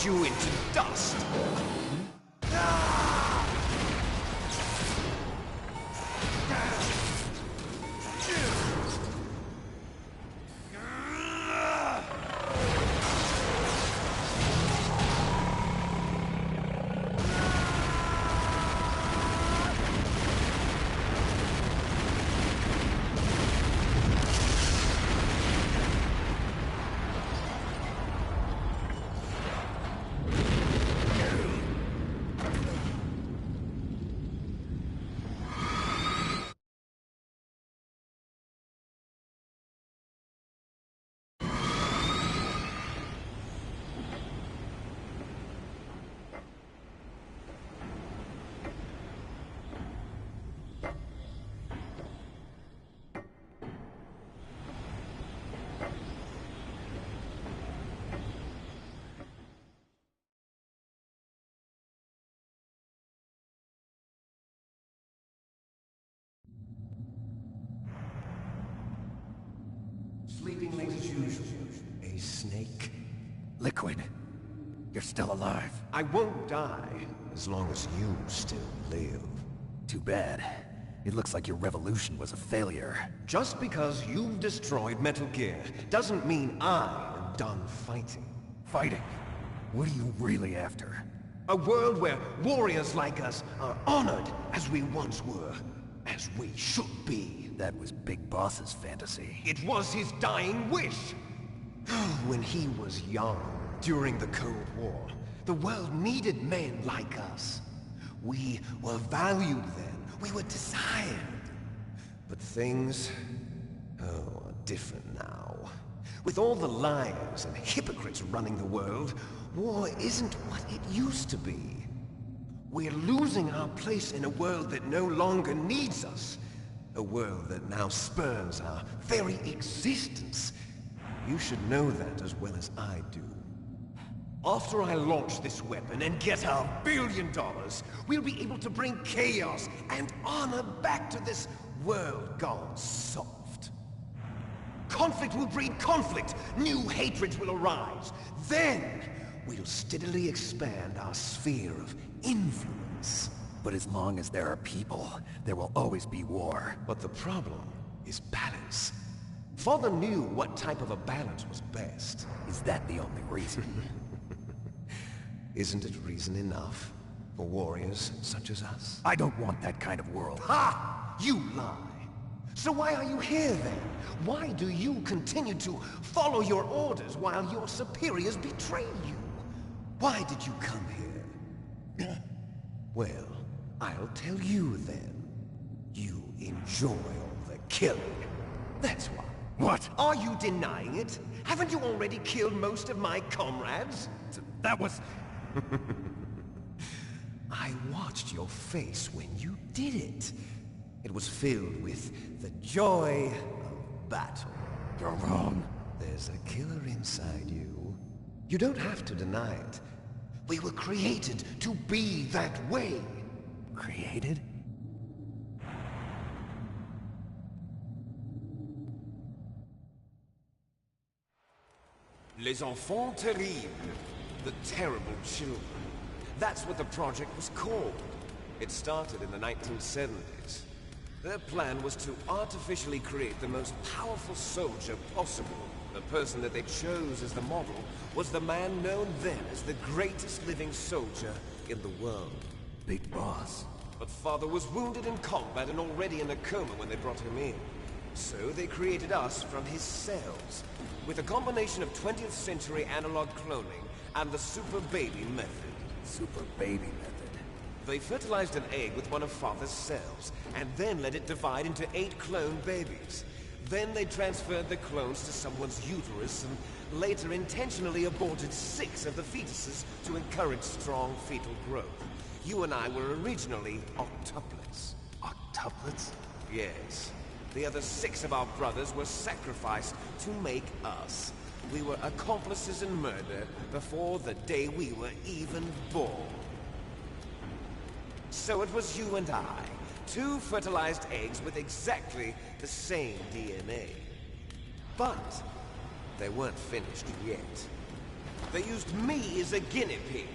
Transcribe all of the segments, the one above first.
crush you into dust! Sleeping late as usual. A snake. Liquid, you're still alive. I won't die as long as you still live. Too bad. It looks like your revolution was a failure. Just because you've destroyed Metal Gear doesn't mean I am done fighting. Fighting? What are you really after? A world where warriors like us are honored as we once were, as we should be. That was Big Boss's fantasy. It was his dying wish! When he was young, during the Cold War, the world needed men like us. We were valued then. We were desired. But things, are different now. With all the liars and hypocrites running the world, war isn't what it used to be. We're losing our place in a world that no longer needs us. A world that now spurns our very existence. You should know that as well as I do. After I launch this weapon and get our $1 billion, we'll be able to bring chaos and honor back to this world gone soft. Conflict will breed conflict. New hatreds will arise. Then, we'll steadily expand our sphere of influence. But as long as there are people, there will always be war. But the problem is balance. Father knew what type of a balance was best. Is that the only reason? Isn't it reason enough for warriors such as us? I don't want that kind of world. Ha! You lie! So why are you here then? Why do you continue to follow your orders while your superiors betray you? Why did you come here? Well, I'll tell you then. You enjoy all the killing. That's why. What? Are you denying it? Haven't you already killed most of my comrades? That was... I watched your face when you did it. It was filled with the joy of battle. You're wrong. There's a killer inside you. You don't have to deny it. We were created to be that way. Created? Les enfants terribles. The terrible children. That's what the project was called. It started in the 1970s. Their plan was to artificially create the most powerful soldier possible. The person that they chose as the model was the man known then as the greatest living soldier in the world. Big Boss. But Father was wounded in combat and already in a coma when they brought him in. So they created us from his cells, with a combination of 20th century analog cloning and the super baby method. Super baby method. They fertilized an egg with one of Father's cells, and then let it divide into 8 clone babies. Then they transferred the clones to someone's uterus, and later intentionally aborted 6 of the fetuses to encourage strong fetal growth. You and I were originally octuplets. Octuplets? Yes. The other 6 of our brothers were sacrificed to make us. We were accomplices in murder before the day we were even born. So it was you and I, 2 fertilized eggs with exactly the same DNA. But they weren't finished yet. They used me as a guinea pig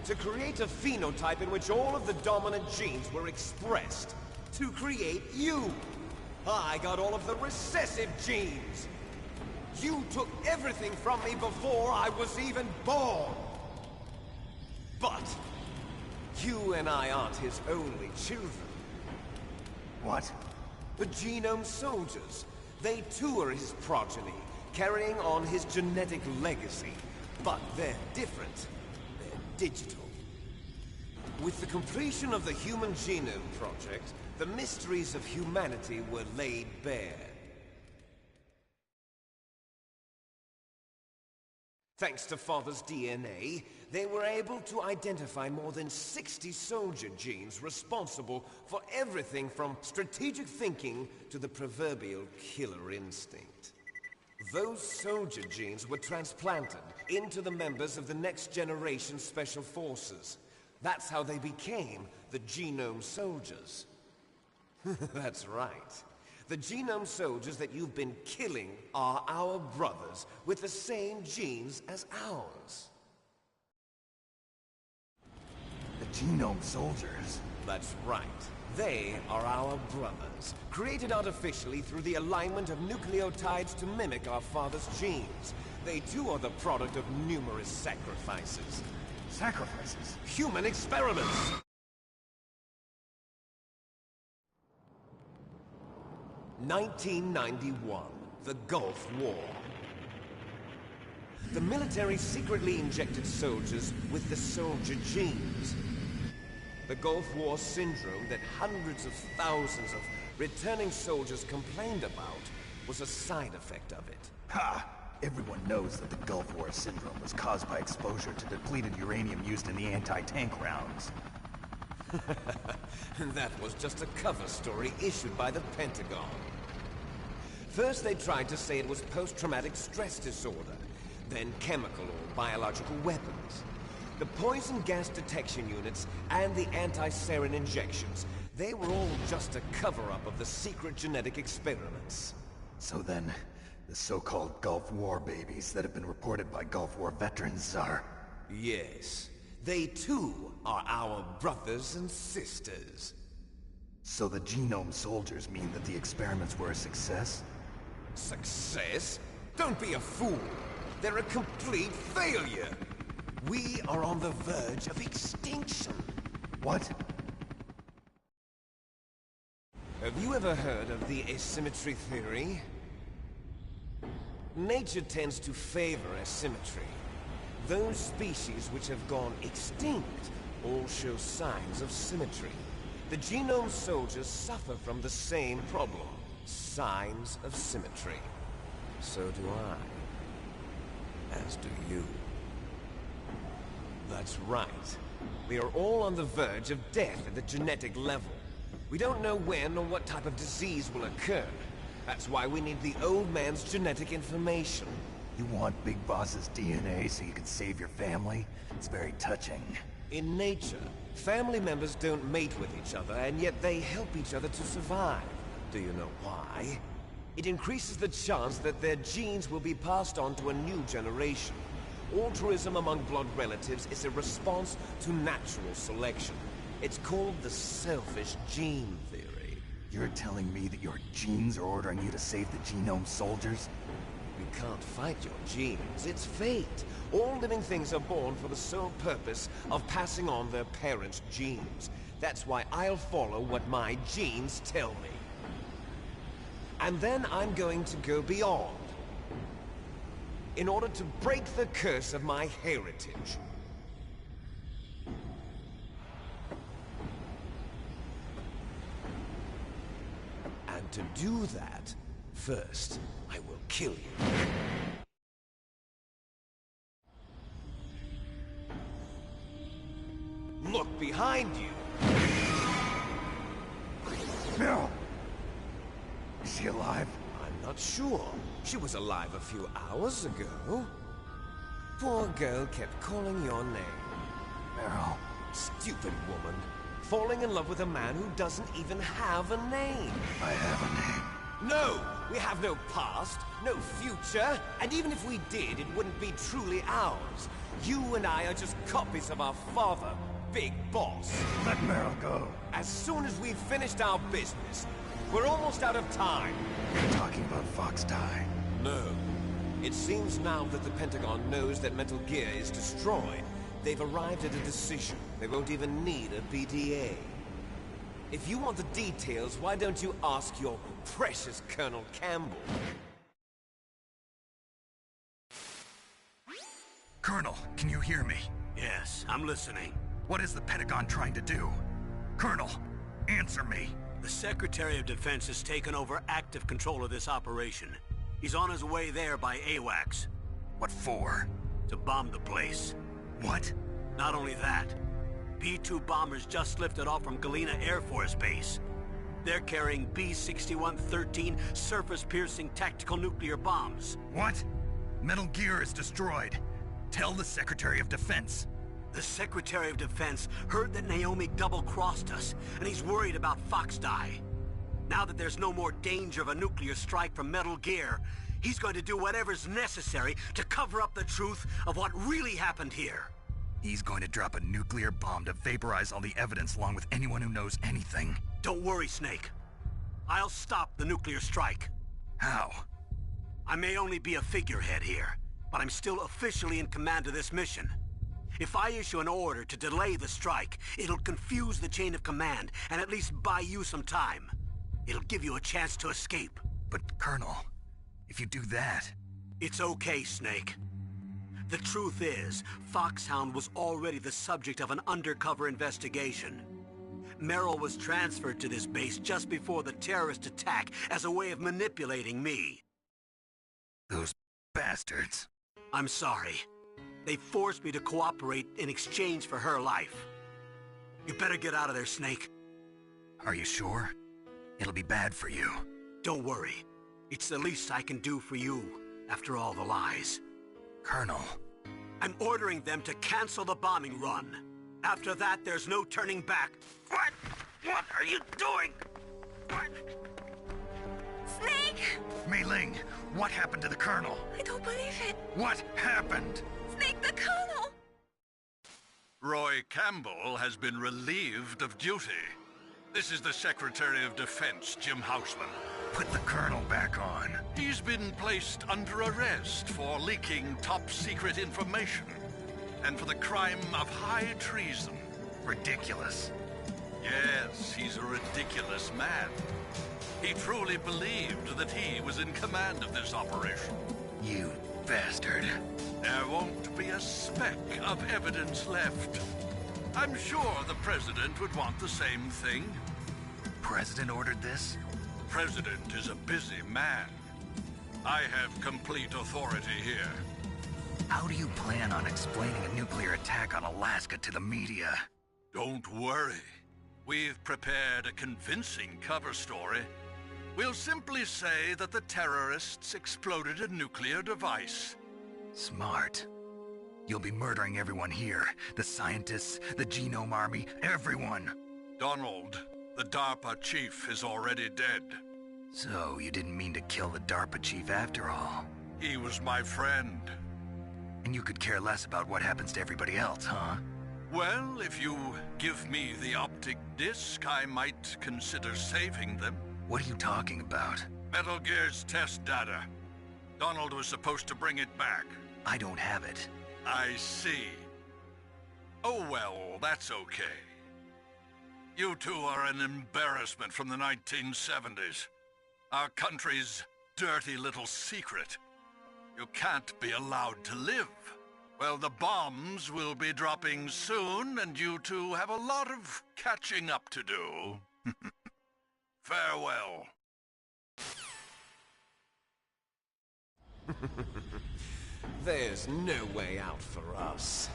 to create a phenotype in which all of the dominant genes were expressed. To create you! I got all of the recessive genes! You took everything from me before I was even born! But you and I aren't his only children. What? The Genome Soldiers. They too are his progeny, carrying on his genetic legacy. But they're different. They're digital. With the completion of the Human Genome Project, the mysteries of humanity were laid bare. Thanks to Father's DNA, they were able to identify more than 60 soldier genes responsible for everything from strategic thinking to the proverbial killer instinct. Those soldier genes were transplanted into the members of the next generation Special Forces. That's how they became the Genome Soldiers. That's right. The Genome Soldiers that you've been killing are our brothers with the same genes as ours. The Genome Soldiers? That's right. They are our brothers, created artificially through the alignment of nucleotides to mimic our father's genes. They too are the product of numerous sacrifices. Sacrifices? Human experiments! (1991), the Gulf War. The military secretly injected soldiers with the soldier genes. The Gulf War syndrome that hundreds of thousands of returning soldiers complained about was a side effect of it. Ha! Everyone knows that the Gulf War syndrome was caused by exposure to depleted uranium used in the anti-tank rounds. That was just a cover story issued by the Pentagon. First they tried to say it was post-traumatic stress disorder, then chemical or biological weapons. The poison gas detection units and the anti-sarin injections, they were all just a cover-up of the secret genetic experiments. So then, the so-called Gulf War babies that have been reported by Gulf War veterans are... Yes. They too are our brothers and sisters. So the Genome Soldiers mean that the experiments were a success? Success? Don't be a fool! They're a complete failure! We are on the verge of extinction! What? Have you ever heard of the asymmetry theory? Nature tends to favor asymmetry. Those species which have gone extinct all show signs of symmetry. The Genome Soldiers suffer from the same problem, signs of symmetry. So do I. As do you. That's right. We are all on the verge of death at the genetic level. We don't know when or what type of disease will occur. That's why we need the old man's genetic information. You want Big Boss's DNA so you can save your family? It's very touching. In nature, family members don't mate with each other, and yet they help each other to survive. Do you know why? It increases the chance that their genes will be passed on to a new generation. Altruism among blood relatives is a response to natural selection. It's called the selfish gene theory. You're telling me that your genes are ordering you to save the Genome Soldiers? We can't fight your genes. It's fate. All living things are born for the sole purpose of passing on their parents' genes. That's why I'll follow what my genes tell me. And then I'm going to go beyond, in order to break the curse of my heritage. And to do that, first, I will kill you. Look behind you! No! Is she alive? I'm not sure. She was alive a few hours ago. Poor girl kept calling your name. Meryl. Stupid woman. Falling in love with a man who doesn't even have a name. I have a name. No! We have no past, no future, and even if we did, it wouldn't be truly ours. You and I are just copies of our father, Big Boss. Let Meryl go. As soon as we've finished our business, we're almost out of time. You're talking about Fox Die. No. It seems now that the Pentagon knows that Metal Gear is destroyed. They've arrived at a decision. They won't even need a PDA. If you want the details, why don't you ask your precious Colonel Campbell? Colonel, can you hear me? Yes, I'm listening. What is the Pentagon trying to do? Colonel, answer me. The Secretary of Defense has taken over active control of this operation. He's on his way there by AWACS. What for? To bomb the place. What? Not only that, P-2 bombers just lifted off from Galena Air Force Base. They're carrying B-6113 surface-piercing tactical nuclear bombs. What? Metal Gear is destroyed. Tell the Secretary of Defense. The Secretary of Defense heard that Naomi double-crossed us, and he's worried about Fox Die. Now that there's no more danger of a nuclear strike from Metal Gear, he's going to do whatever's necessary to cover up the truth of what really happened here. He's going to drop a nuclear bomb to vaporize all the evidence along with anyone who knows anything. Don't worry, Snake. I'll stop the nuclear strike. How? I may only be a figurehead here, but I'm still officially in command of this mission. If I issue an order to delay the strike, it'll confuse the chain of command and at least buy you some time. It'll give you a chance to escape. But, Colonel, if you do that... It's okay, Snake. The truth is, Foxhound was already the subject of an undercover investigation. Meryl was transferred to this base just before the terrorist attack as a way of manipulating me. Those bastards. I'm sorry. They forced me to cooperate in exchange for her life. You better get out of there, Snake. Are you sure? It'll be bad for you. Don't worry. It's the least I can do for you, after all the lies. Colonel. I'm ordering them to cancel the bombing run. After that, there's no turning back. What? What are you doing? What? Snake! Mei Ling, what happened to the Colonel? I don't believe it. What happened? Snake, the Colonel! Roy Campbell has been relieved of duty. This is the Secretary of Defense, Jim Houseman. Put the Colonel back on. He's been placed under arrest for leaking top-secret information and for the crime of high treason. Ridiculous. Yes, he's a ridiculous man. He truly believed that he was in command of this operation. You bastard. There won't be a speck of evidence left. I'm sure the President would want the same thing. President ordered this? The President is a busy man. I have complete authority here. How do you plan on explaining a nuclear attack on Alaska to the media? Don't worry. We've prepared a convincing cover story. We'll simply say that the terrorists exploded a nuclear device. Smart. You'll be murdering everyone here. The scientists, the Genome Army, everyone. Donald, the DARPA chief, is already dead. So, you didn't mean to kill the DARPA chief after all? He was my friend. And you could care less about what happens to everybody else, huh? Well, if you give me the optic disc, I might consider saving them. What are you talking about? Metal Gear's test data. Donald was supposed to bring it back. I don't have it. I see. Oh well, that's okay. You two are an embarrassment from the 1970s. Our country's dirty little secret. You can't be allowed to live. Well, the bombs will be dropping soon, and you two have a lot of catching up to do. Farewell. There's no way out for us.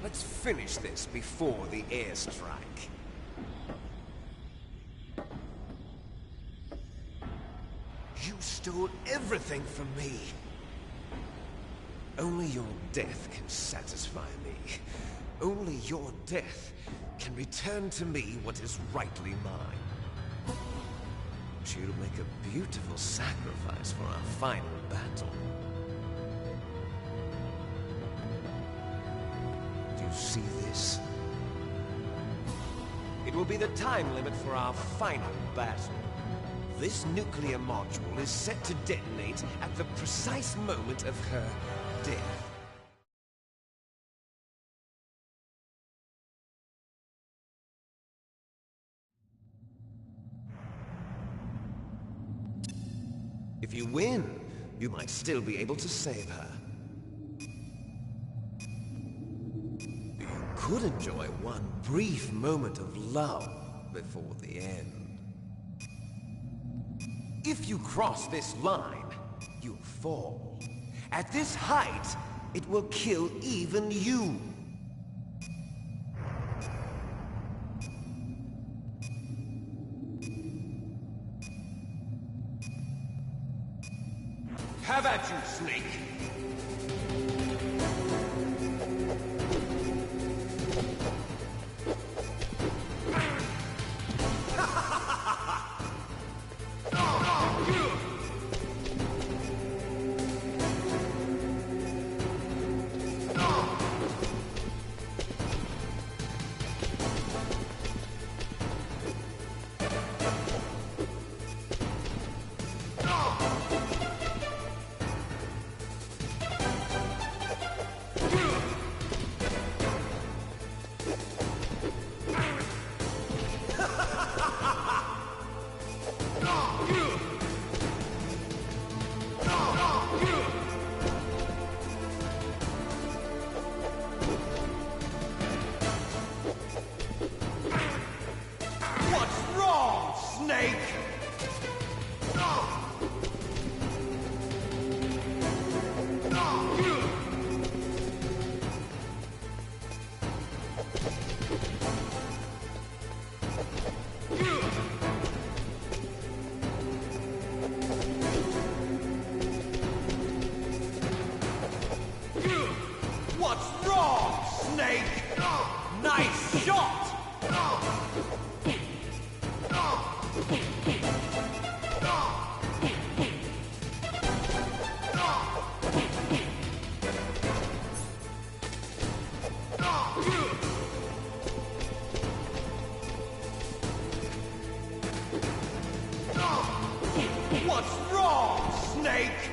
Let's finish this before the airstrike. You stole everything from me. Only your death can satisfy me. Only your death can return to me what is rightly mine. She'll make a beautiful sacrifice for our final battle. Do you see this? It will be the time limit for our final battle. This nuclear module is set to detonate at the precise moment of her death. If you win, you might still be able to save her. You could enjoy one brief moment of love before the end. If you cross this line, you'll fall. At this height, it will kill even you. Have at you, Snake! What's wrong, Snake? Nice shot! What's wrong, Snake?